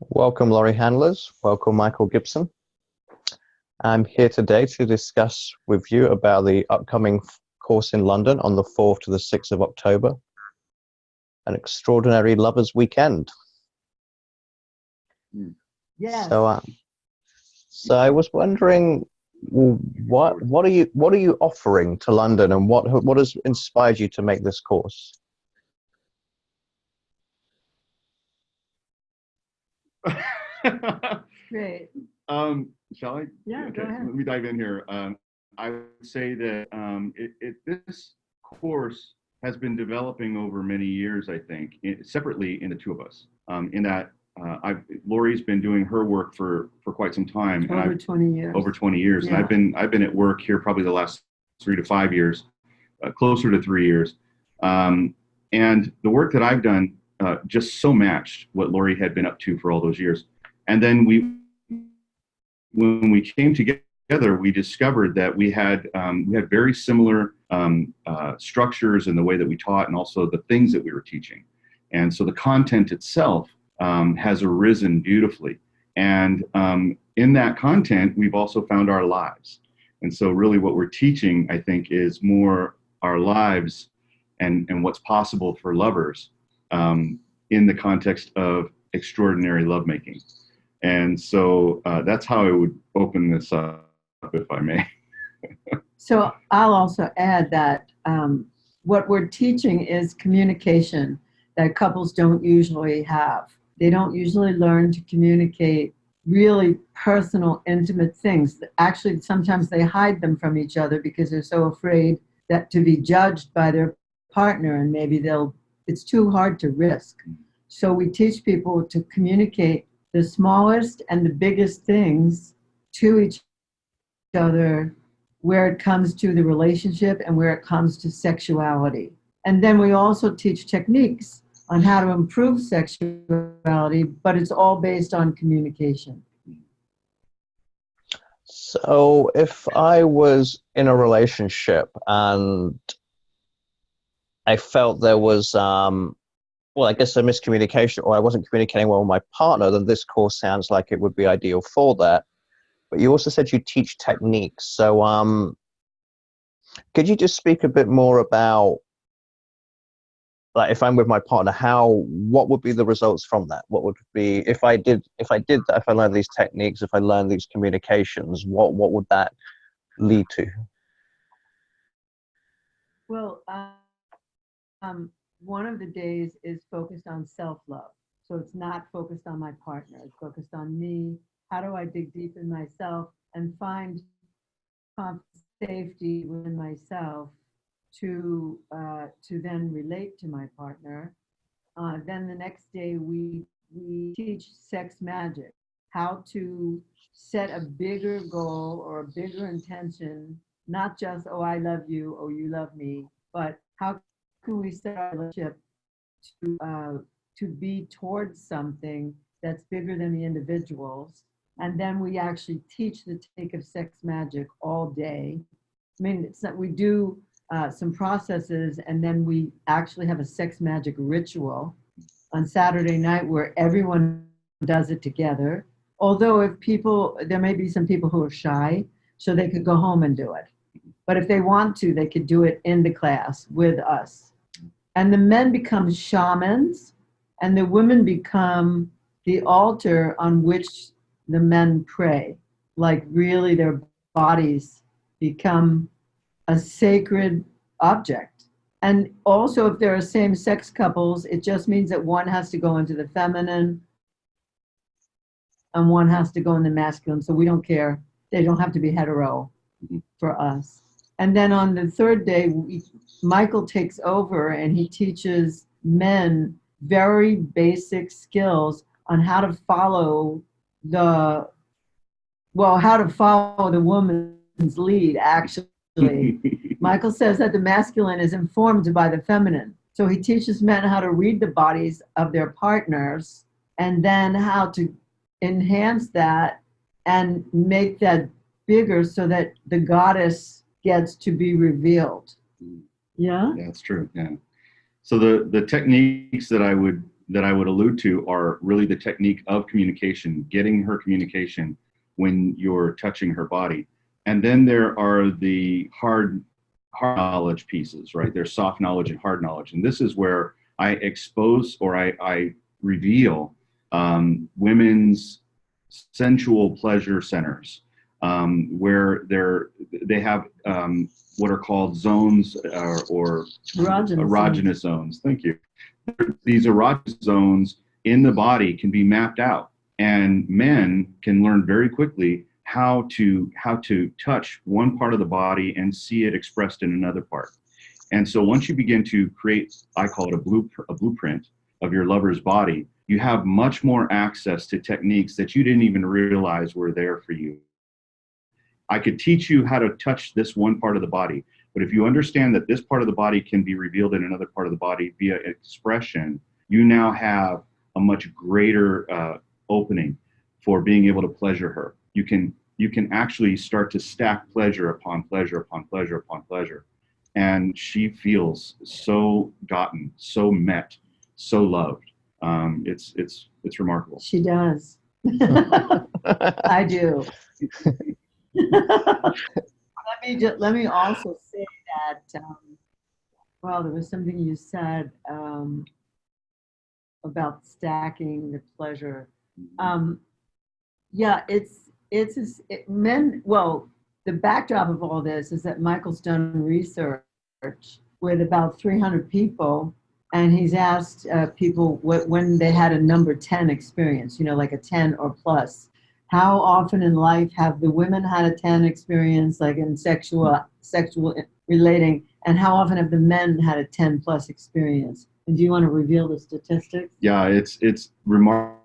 Welcome, Laurie handlers. Welcome, Michael Gibson. I'm here today to discuss with you about the upcoming course in London on the 4th to the 6th of October, an extraordinary lovers weekend. Yes. So I was wondering, what are you offering to London, and what has inspired you to make this course? Great. Shall I? Yeah, Okay, go ahead. let me dive in here. I would say that this course has been developing over many years, I think, separately in the two of us. In that Laurie's been doing her work for quite some time. And Over 20 years. Over 20 years. Yeah. And I've been at work here probably the last 3 to 5 years, closer to 3 years. And the work that I've done just so matched what Laurie had been up to for all those years. And then when we came together, we discovered that we had very similar structures in the way that we taught, and also the things that we were teaching. And so the content itself has arisen beautifully. And in that content, we've also found our lives. And so really what we're teaching, I think, is more our lives and what's possible for lovers in the context of extraordinary lovemaking. And so that's how I would open this up, if I may. So I'll also add that what we're teaching is communication that couples don't usually have. They don't usually learn to communicate really personal, intimate things. Actually, sometimes they hide them from each other because they're so afraid that to be judged by their partner, and maybe it's too hard to risk. So we teach people to communicate the smallest and the biggest things to each other where it comes to the relationship and where it comes to sexuality. And then we also teach techniques on how to improve sexuality, but it's all based on communication. So if I was in a relationship and I felt there was I guess a miscommunication, or I wasn't communicating well with my partner, then this course sounds like it would be ideal for that. But you also said you teach techniques. So could you just speak a bit more about, like, if I'm with my partner, what would be the results from that? What would be, if I did that, if I learned these techniques, if I learned these communications, what would that lead to? Well, one of the days is focused on self-love. So it's not focused on my partner. It's focused on me. How do I dig deep in myself and find safety within myself to then relate to my partner? Then the next day we teach sex magic, how to set a bigger goal or a bigger intention, not just, oh, I love you, oh, you love me, but how can we set our relationship to be towards something that's bigger than the individuals. And then we actually teach the technique of sex magic all day. I mean, it's that we do some processes, and then we actually have a sex magic ritual on Saturday night where everyone does it together. Although there may be some people who are shy, so they could go home and do it. But if they want to, they could do it in the class with us. And the men become shamans, and the women become the altar on which the men pray. Like, really, their bodies become a sacred object. And also, if there are same-sex couples, it just means that one has to go into the feminine and one has to go in the masculine. So we don't care. They don't have to be hetero for us. And then on the third day, Michael takes over and he teaches men very basic skills on how to follow the woman's lead, actually. Michael says that the masculine is informed by the feminine. So he teaches men how to read the bodies of their partners and then how to enhance that and make that bigger so that the goddess gets to be revealed. Yeah? That's true. Yeah. So the techniques that I would that I would allude to are really the technique of communication, getting her communication when you're touching her body. And then there are the hard knowledge pieces, right? There's soft knowledge and hard knowledge. And this is where I expose, or I reveal women's sensual pleasure centers, where they have what are called zones, or erogenous zones. Thank you. These erogenous zones in the body can be mapped out, and men can learn very quickly how to touch one part of the body and see it expressed in another part. And so once you begin to create, I call it a blueprint of your lover's body, you have much more access to techniques that you didn't even realize were there for you. I could teach you how to touch this one part of the body, but if you understand that this part of the body can be revealed in another part of the body via expression, you now have a much greater opening for being able to pleasure her. You can actually start to stack pleasure upon pleasure upon pleasure upon pleasure. And she feels so gotten, so met, so loved. It's remarkable. She does. I do. Let me also say that, well, there was something you said about stacking the pleasure. Yeah, men, well, the backdrop of all this is that Michael's done research with about 300 people, and he's asked people when they had a number 10 experience, like a 10 or plus. How often in life have the women had a 10 experience, like in sexual relating, and how often have the men had a 10 plus experience? And do you want to reveal the statistics? Yeah, it's remarkable.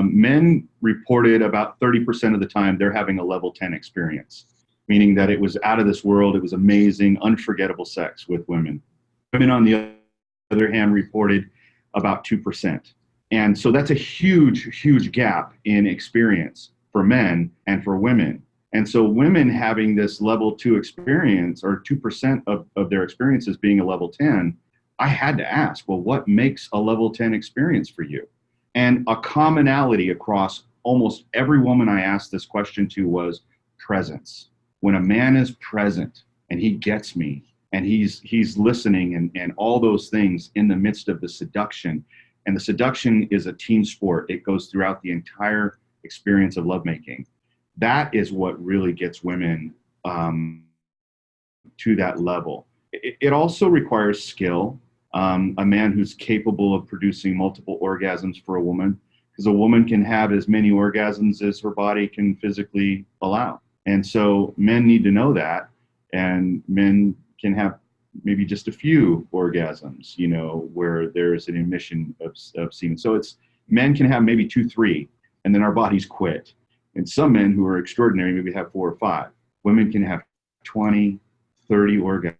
Men reported about 30% of the time they're having a level 10 experience, meaning that it was out of this world, it was amazing, unforgettable sex with women. Women, on the other hand, reported about 2%. And so that's a huge, huge gap in experience for men and for women. And so women having this level 2 experience, or 2% of their experiences being a level 10, I had to ask, well, what makes a level 10 experience for you? And a commonality across almost every woman I asked this question to was presence. When a man is present and he gets me and he's listening and all those things in the midst of the seduction, and the seduction is a team sport. It goes throughout the entire experience of lovemaking. That is what really gets women to that level. It also requires skill. A man who's capable of producing multiple orgasms for a woman, because a woman can have as many orgasms as her body can physically allow. And so men need to know that, and men can have maybe just a few orgasms, where there's an emission of semen. So men can have maybe 2, 3, and then our bodies quit. And some men who are extraordinary maybe have 4 or 5. Women can have 20, 30 orgasms.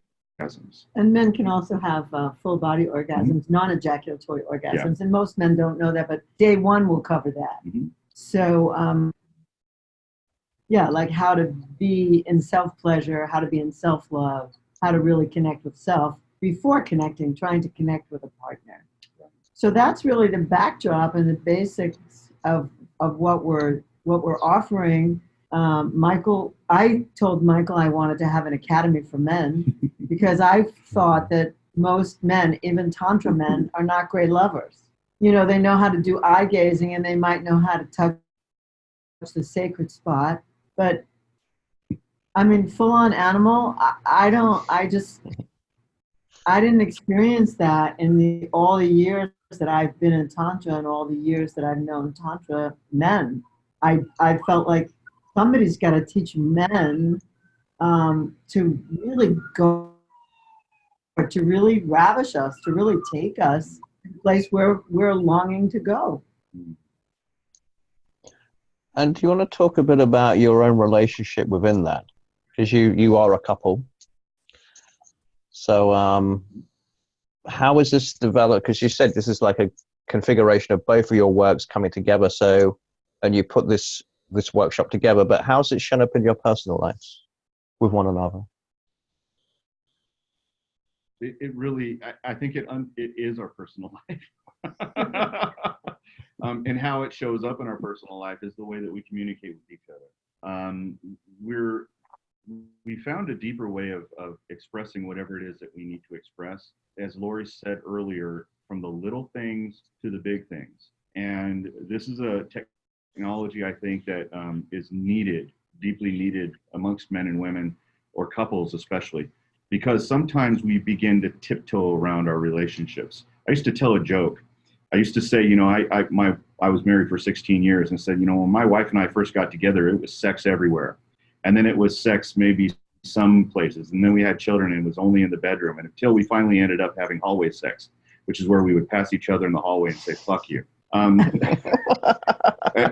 And men can also have full body orgasms, non-ejaculatory orgasms. Yeah. And most men don't know that, but day 1 will cover that. Mm-hmm. So, yeah, like how to be in self-pleasure, how to be in self-love, how to really connect with self before trying to connect with a partner. So that's really the backdrop and the basics of what we're offering. Michael, I told Michael I wanted to have an academy for men because I thought that most men, even Tantra men, are not great lovers. They know how to do eye gazing and they might know how to touch the sacred spot, but I mean, full on animal, I didn't experience that in all the years that I've been in Tantra and all the years that I've known Tantra men. I felt like somebody's got to teach men to really go, to really ravish us, to really take us to a place where we're longing to go. And do you want to talk a bit about your own relationship within that? Because you are a couple. So how is this developed? Because you said this is like a configuration of both of your works coming together. So, and you put this workshop together, but how's it shown up in your personal lives with one another? It really, I think it is our personal life. And how it shows up in our personal life is the way that we communicate with each other. We're we found a deeper way of expressing whatever it is that we need to express. As Laurie said earlier, from the little things to the big things. And this is a technology I think that is needed, deeply needed amongst men and women, or couples especially, because sometimes we begin to tiptoe around our relationships. I used to tell a joke. I used to say, you know, I was married for 16 years and said, you know, when my wife and I first got together, it was sex everywhere. And then it was sex maybe some places. And then we had children and it was only in the bedroom. And until we finally ended up having hallway sex, which is where we would pass each other in the hallway and say, fuck you.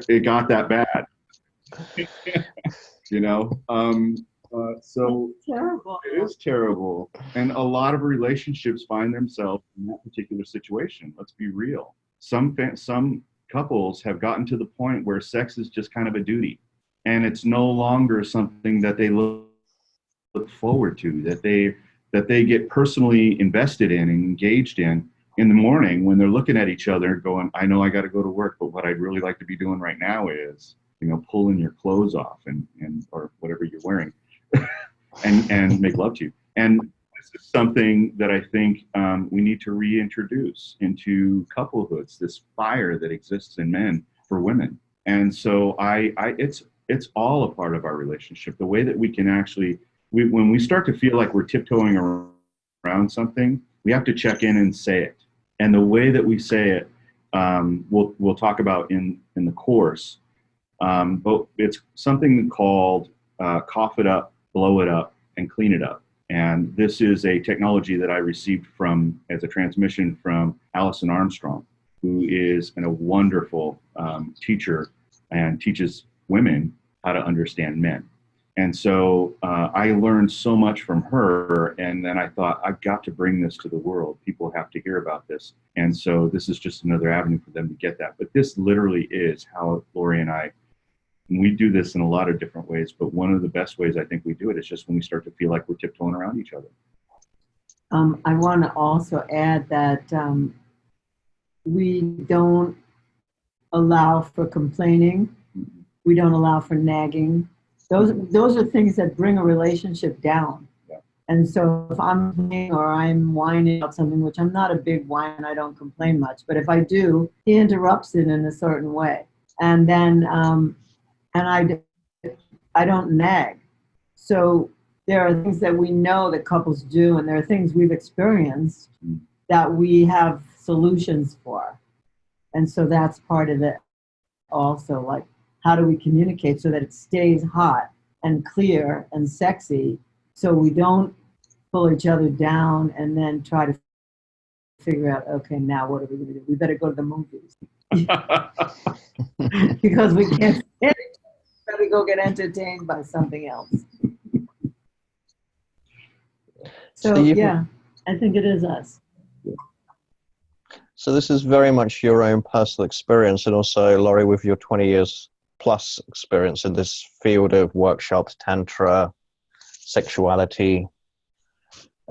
It got that bad, you know? So Terrible. it is terrible. And a lot of relationships find themselves in that particular situation. Let's be real. Some couples have gotten to the point where sex is just kind of a duty. And it's no longer something that they look forward to, that they get personally invested in and engaged in the morning when they're looking at each other going, I know I got to go to work, but what I'd really like to be doing right now is, you know, pulling your clothes off and or whatever you're wearing and make love to you. And this is something that I think we need to reintroduce into couplehoods, this fire that exists in men for women. And so it's all a part of our relationship. The way that we can actually, when we start to feel like we're tiptoeing around something, we have to check in and say it. And the way that we say it, we'll talk about in the course, but it's something called cough it up, blow it up, and clean it up. And this is a technology that I received as a transmission from Alison Armstrong, who is a wonderful teacher and teaches women how to understand men. And so I learned so much from her, and then I thought, I've got to bring this to the world. People have to hear about this. And so this is just another avenue for them to get that. But this literally is how Laurie and we do this in a lot of different ways, but one of the best ways I think we do it is just when we start to feel like we're tiptoeing around each other. I want to also add that we don't allow for complaining. We don't allow for nagging. Those are things that bring a relationship down. Yeah. And so if I'm complaining or I'm whining about something, which I'm not a big whine, I don't complain much, but if I do, he interrupts it in a certain way. And then, and I don't nag. So there are things that we know that couples do, and there are things we've experienced that we have solutions for. And so that's part of it also, like, how do we communicate so that it stays hot and clear and sexy, so we don't pull each other down and then try to figure out, okay, now what are we going to do? We better go to the movies. Because we can't stand it. We better go get entertained by something else. So yeah, I think it is us. So this is very much your own personal experience, and also, Laurie, with your 20 years plus experience in this field of workshops, tantra, sexuality.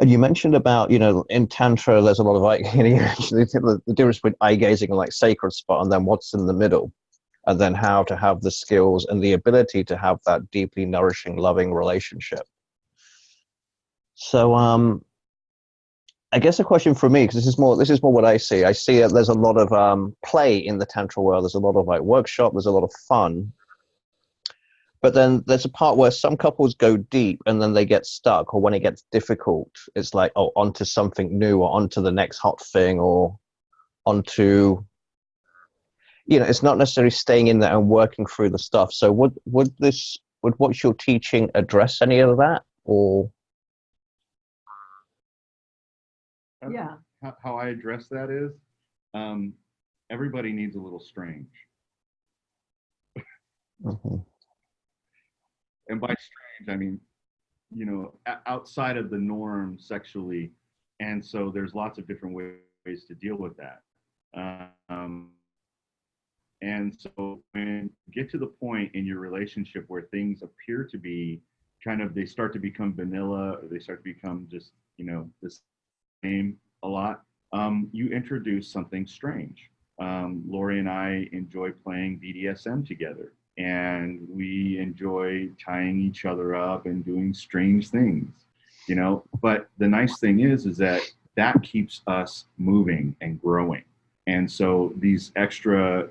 And you mentioned about, you know, in tantra, there's a lot of like, you know, the difference between eye gazing and like sacred spot, and then what's in the middle, and then how to have the skills and the ability to have that deeply nourishing, loving relationship. So, I guess a question for me, because this is more what I see. I see that there's a lot of play in the tantra world. There's a lot of like workshop. There's a lot of fun. But then there's a part where some couples go deep and then they get stuck, or when it gets difficult, it's like, oh, onto something new, or onto the next hot thing, or onto, you know, it's not necessarily staying in there and working through the stuff. So would what you're teaching address any of that, or? Yeah. How I address that is, everybody needs a little strange. Mm-hmm. And by strange, I mean, you know, outside of the norm sexually. And so there's lots of different ways to deal with that. And so when you get to the point in your relationship where things appear to be kind of, they start to become vanilla, or they start to become just, you know, the same a lot, you introduce something strange. Laurie and I enjoy playing BDSM together, and we enjoy tying each other up and doing strange things, you know. But the nice thing is that that keeps us moving and growing. And so these extra,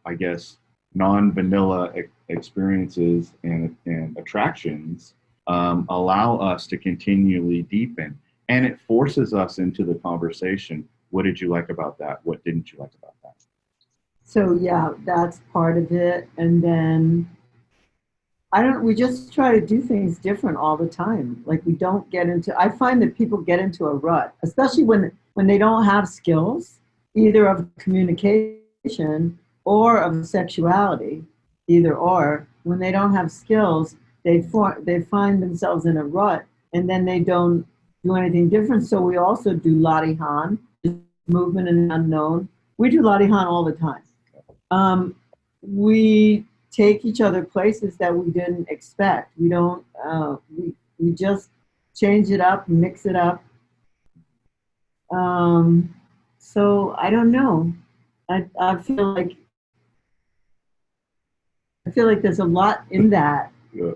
I guess, non-vanilla experiences and attractions allow us to continually deepen, and it forces us into the conversation. What did you like about that? What didn't you like about that? So yeah, that's part of it. And then we just try to do things different all the time. Like we don't get into, I find that people get into a rut, especially when they don't have skills, either of communication or of sexuality, either or. When they don't have skills, they find themselves in a rut, and then they don't do anything different. So we also do Latihan, movement in the unknown. We do Latihan all the time. We take each other places that we didn't expect. We don't, we just change it up, mix it up. So I don't know. I feel like there's a lot in that. Yeah.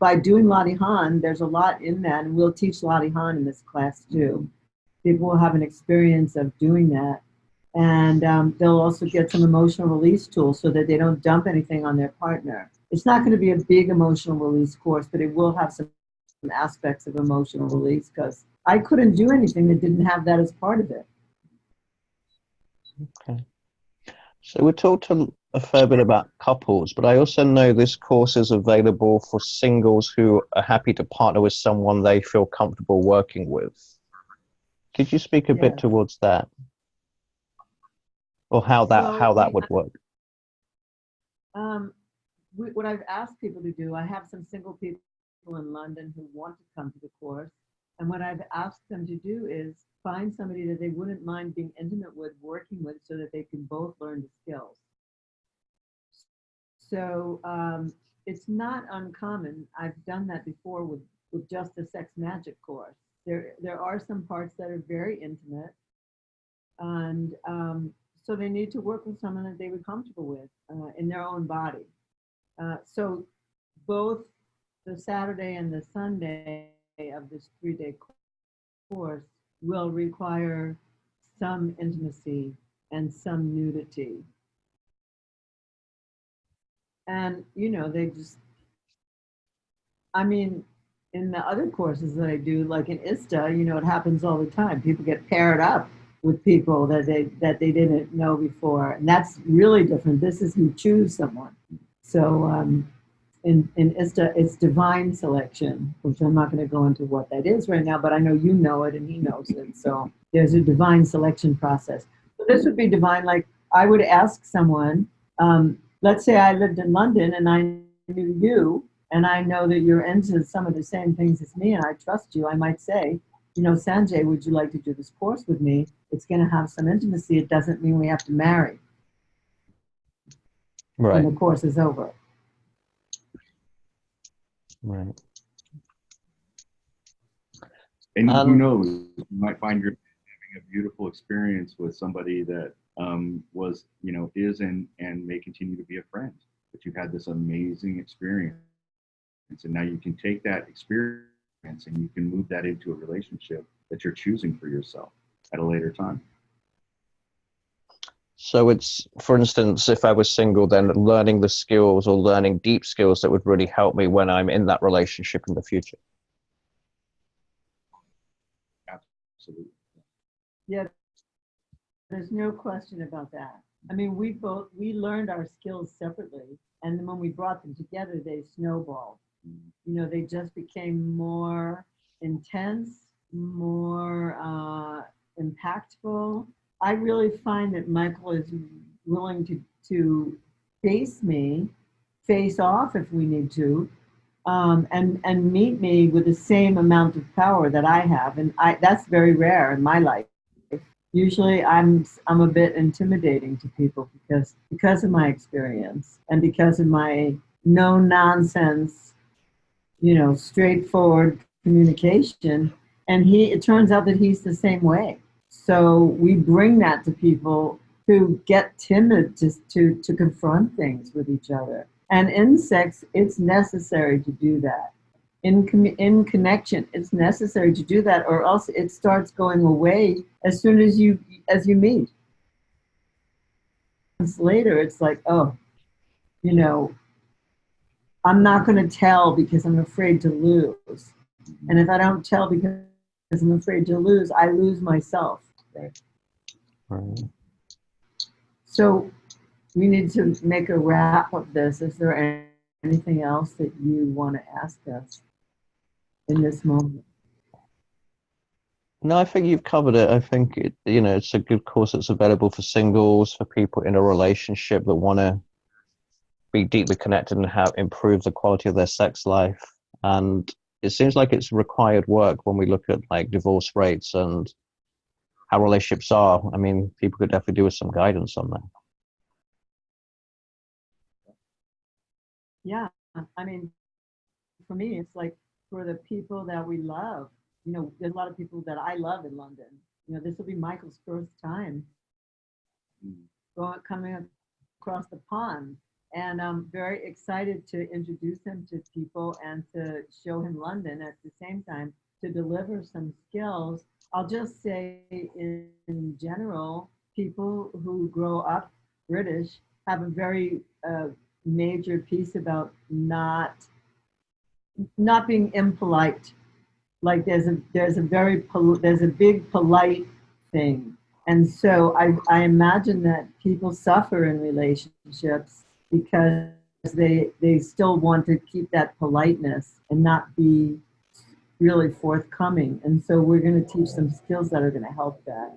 By doing Latihan, there's a lot in that, and we'll teach Latihan in this class too. People will have an experience of doing that, and they'll also get some emotional release tools so that they don't dump anything on their partner. It's not going to be a big emotional release course, but it will have some aspects of emotional release, because I couldn't do anything that didn't have that as part of it. Okay. So we talked a fair bit about couples, but I also know this course is available for singles who are happy to partner with someone they feel comfortable working with. Could you speak a bit towards that? Or how that would work? What I've asked people to do, I have some single people in London who want to come to the course, and what I've asked them to do is find somebody that they wouldn't mind being intimate with, working with, so that they can both learn the skills. So it's not uncommon. I've done that before with just the sex magic course. There are some parts that are very intimate, and so they need to work with someone that they were comfortable with in their own body. So both the Saturday and the Sunday of this 3-day course will require some intimacy and some nudity. And, you know, I mean, in the other courses that I do, like in ISTA, you know, it happens all the time. People get paired up with people that they didn't know before. And that's really different. This is you choose someone. So in ISTA, it's divine selection, which I'm not going to go into what that is right now, but I know you know it and he knows it. So there's a divine selection process. So this would be divine. Like I would ask someone, let's say I lived in London and I knew you, and I know that you're into some of the same things as me, and I trust you. I might say, you know, Sanjay, would you like to do this course with me? It's going to have some intimacy. It doesn't mean we have to marry. Right. When the course is over. Right. And who knows, you might find you're having a beautiful experience with somebody that was, you know, is and may continue to be a friend. But you've had this amazing experience. And now you can take that experience and you can move that into a relationship that you're choosing for yourself at a later time. So it's, for instance, if I was single, then learning the skills or learning deep skills that would really help me when I'm in that relationship in the future. Absolutely. Yeah, there's no question about that. I mean, we learned our skills separately, and then when we brought them together, they snowballed. You know, they just became more intense, more impactful. I really find that Michael is willing to face off if we need to, and meet me with the same amount of power that I have, and that's very rare in my life. Usually, I'm a bit intimidating to people because of my experience and because of my no nonsense, you know, straightforward communication. And it turns out that he's the same way. So we bring that to people who get timid to confront things with each other. And in sex, it's necessary to do that. In connection, it's necessary to do that, or else it starts going away as soon as you meet. Months later, it's like, oh, you know, I'm not going to tell because I'm afraid to lose. And if I don't tell because I'm afraid to lose, I lose myself. Right. So we need to make a wrap of this. Is there anything else that you want to ask us in this moment? No, I think you've covered it. I think it's a good course that's available for singles, for people in a relationship that want to be deeply connected and have improve the quality of their sex life. And it seems like it's required work when we look at like divorce rates and how relationships are. I mean, people could definitely do with some guidance on that. Yeah, I mean, for me, it's like for the people that we love. There's a lot of people that I love in London. This will be Michael's first time coming across the pond. And I'm very excited to introduce him to people and to show him London at the same time, to deliver some skills. I'll just say in general, people who grow up British have a very major piece about not being impolite. Like there's a big polite thing. And so I imagine that people suffer in relationships because they still want to keep that politeness and not be really forthcoming. And so we're going to teach some skills that are going to help that.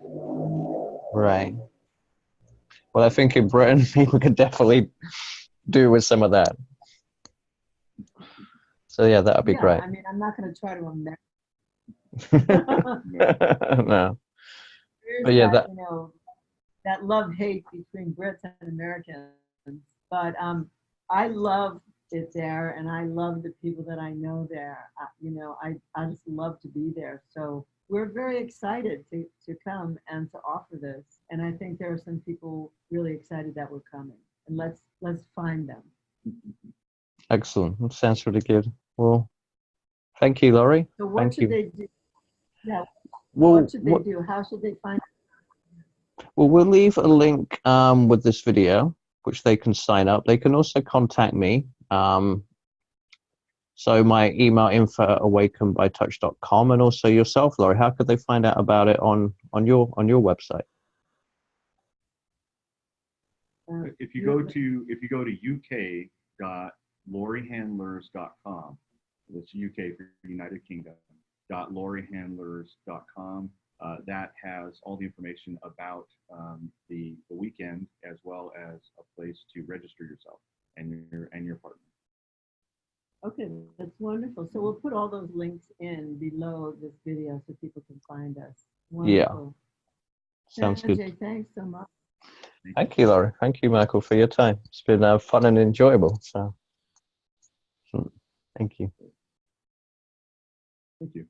Right. Well, I think in Britain, people could definitely do with some of that. So yeah, that would be great. I mean, I'm not going to try to American. No. There's But yeah, that, that love-hate between Brits and Americans. But I love it there, and I love the people that I know there. I just love to be there. So we're very excited to come and to offer this. And I think there are some people really excited that we're coming. And let's find them. excellent. That sounds really good. Well, thank you, Laurie. So what Thank should you. they do? Yeah. Well, What should they do? How should they find? well, we'll leave a link with this video, which they can sign up. They can also contact me. So my email info@awakenedbytouch.com, and also yourself, Laurie. How could they find out about it on your website? If you go to uk.lauriehandlers.com, that's UK for United Kingdom, .lauriehandlers.com. That has all the information about the weekend, as well as a place to register yourself and your partner. Okay, that's wonderful. So we'll put all those links in below this video so people can find us. Wonderful. Yeah, sounds good. Sanjay, thanks so much. Thank you, Laurie. Thank you, Michael, for your time. It's been fun and enjoyable. So, thank you. Thank you.